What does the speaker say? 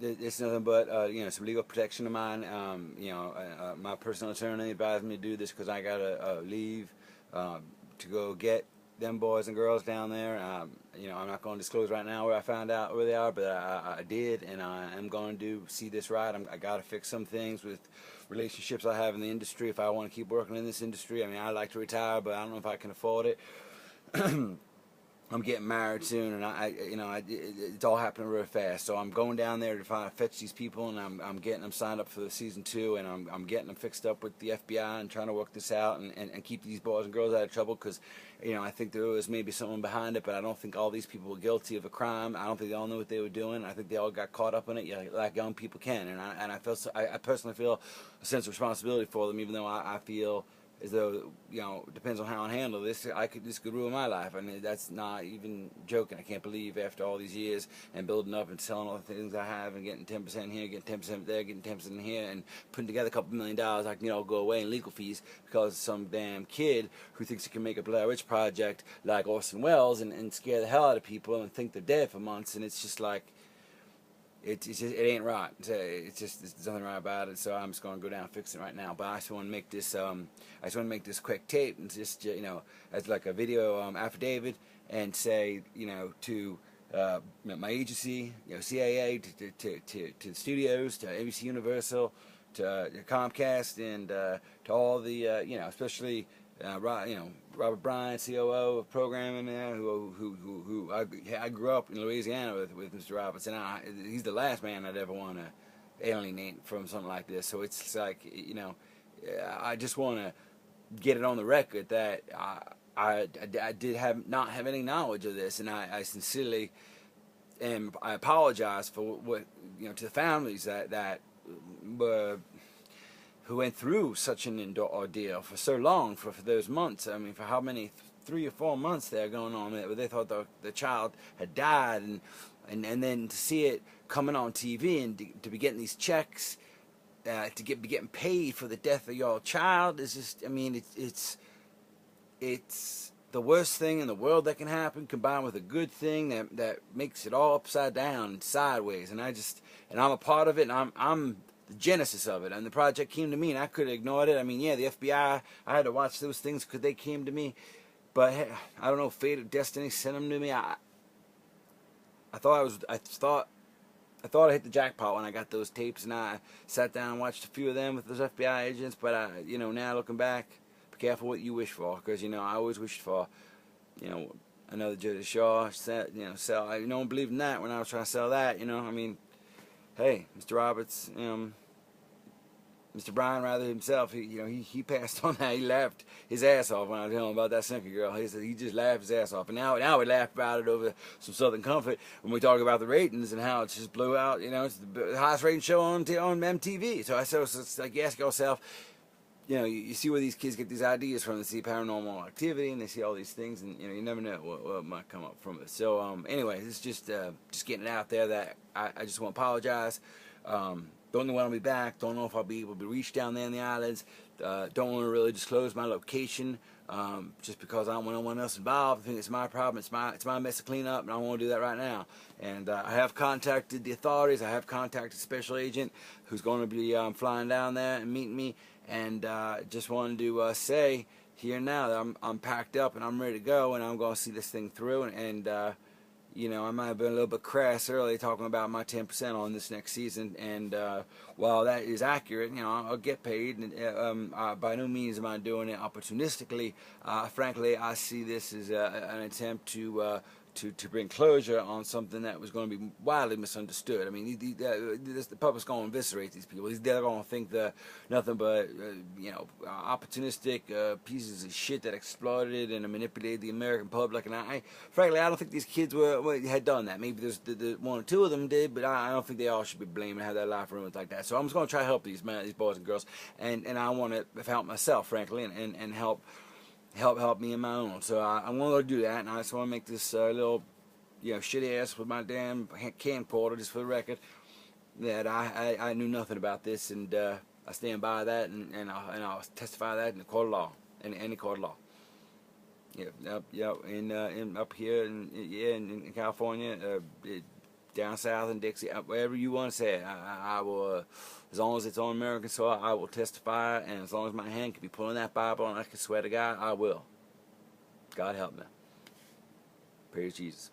It's nothing but some legal protection of mine. My personal attorney advised me to do this because I gotta leave to go get them boys and girls down there. I'm not going to disclose right now where I found out where they are, but I did, and I am going to see this right. I got to fix some things with relationships I have in the industry if I want to keep working in this industry. I mean, I'd like to retire, but I don't know if I can afford it. I'm getting married soon, and it's all happening real fast. So I'm going down there to fetch these people, and I'm getting them signed up for the season 2, and I'm getting them fixed up with the FBI and trying to work this out and keep these boys and girls out of trouble because, I think there was maybe someone behind it, but I don't think all these people were guilty of a crime. I don't think they all knew what they were doing. I think they all got caught up in it, like young people can, and I personally feel a sense of responsibility for them, even though I feel as though, depends on how I handle this. This could ruin my life. I mean, that's not even joking. I can't believe after all these years and building up and selling all the things I have and getting 10% here, getting 10% there, getting 10% here, and putting together a couple $1,000,000, I can go away in legal fees because some damn kid who thinks he can make a Blair Witch Project like Orson Welles and scare the hell out of people and think they're dead for months, and it's just like. It ain't right. It's just there's nothing right about it. So I'm just gonna go down and fix it right now. But I just want to make this quick tape and just as like a video affidavit and say to my agency, CIA, to the studios, to ABC Universal, to Comcast, and to all the especially Robert Bryan, COO of programming there, who I grew up in Louisiana with Mr. Roberts, and he's the last man I'd ever want to alienate from something like this. So it's like I just want to get it on the record that I did not have any knowledge of this, and I sincerely I apologize for what to the families that were who went through such an ordeal for so long, for those months. I mean, for how many, 3 or 4 months they're going on, where they thought the child had died, and then to see it coming on TV and to be getting these checks, to be getting paid for the death of your child is just, I mean, it's the worst thing in the world that can happen, combined with a good thing that makes it all upside down and sideways. And I'm a part of it, and I'm the genesis of it, and the project came to me, and I could have ignored it. I mean, yeah, the FBI, I had to watch those things because they came to me, but hey, I don't know, fate or destiny sent them to me. I thought I hit the jackpot when I got those tapes, and I sat down and watched a few of them with those FBI agents. But now looking back, be careful what you wish for, because I always wished for, another Jersey Shore, sell. I don't believe in that when I was trying to sell that. I mean. Hey, Mr. Roberts, Mr. Bryan rather himself, he passed on that. He laughed his ass off when I was telling him about that sinker girl. He said he just laughed his ass off, and now we laugh about it over some Southern Comfort when we talk about the ratings and how it just blew out. It's the highest rated show on MTV. So it's like you ask yourself. You see where these kids get these ideas from. They see paranormal activity, and they see all these things, and you never know what might come up from it. So anyway, it's just getting it out there that I just want to apologize. Don't know when I'll be back. Don't know if I'll be able to reach down there in the islands. Don't want to really disclose my location, just because I don't want anyone else involved. I think it's my problem. It's my mess to clean up, and I don't want to do that right now. And I have contacted the authorities. I have contacted a special agent who's going to be flying down there and meeting me. And just wanted to say here now that I'm packed up and I'm ready to go, and I'm going to see this thing through. And I might have been a little bit crass early talking about my 10% on this next season. And while that is accurate, I'll get paid. And by no means am I doing it opportunistically. Frankly, I see this as an attempt to bring closure on something that was going to be widely misunderstood. I mean, the public's going to eviscerate these people. They're going to think they're nothing but, opportunistic pieces of shit that exploited and manipulated the American public. And frankly, I don't think these kids had done that. Maybe there's the one or two of them did, but I don't think they all should be blamed and have their life ruined like that. So I'm just going to try to help these boys and girls, and I want to help myself, frankly, and help me in my own. So I'm going to do that, and I just want to make this little, shitty ass with my damn camcorder, just for the record, that I knew nothing about this, and I stand by that, and I'll testify that in the court of law, in any court of law. In up here in California, down south in Dixie, wherever you want to say it, I will, as long as it's on American soil, I will testify, and as long as my hand can be pulling that Bible and I can swear to God, I will. God help me. Praise Jesus.